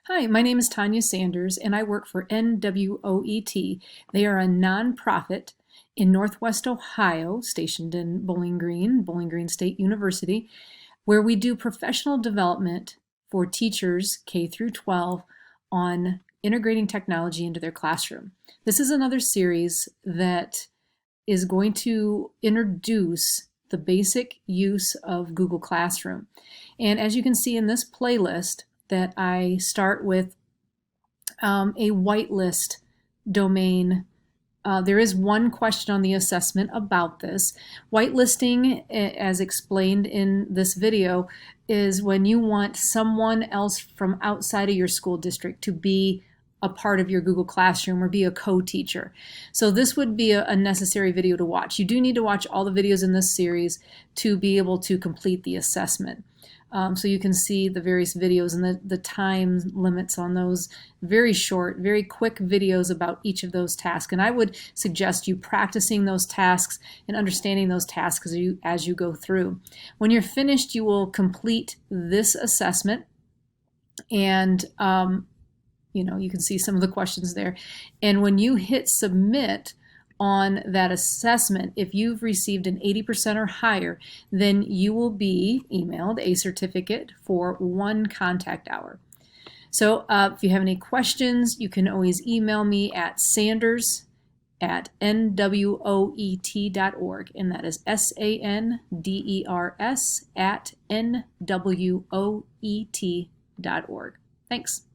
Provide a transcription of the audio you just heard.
Hi, my name is Tanya Sanders, and I work for NWOET. They are a nonprofit in Northwest Ohio, stationed in Bowling Green State University, where we do professional development for teachers K through 12 on integrating technology into their classroom. This is another series that is going to introduce the basic use of Google Classroom. And as you can see in this playlist, that I start with a whitelist domain. There is one question on the assessment about this. Whitelisting, as explained in this video, is when you want someone else from outside of your school district to be a part of your Google Classroom or be a co-teacher. So this would be a necessary video to watch. You do need to watch all the videos in this series to be able to complete the assessment. So you can see the various videos and the time limits on those. Very short, very quick videos about each of those tasks. And I would suggest you practicing those tasks and understanding those tasks as you go through. When you're finished, you will complete this assessment, and you can see some of the questions there. And when you hit submit on that assessment, if you've received an 80% or higher, then you will be emailed a certificate for 1 contact hour. So if you have any questions, you can always email me at sanders@nwoet.org, and that is SANDERS @nwoet.org. Thanks.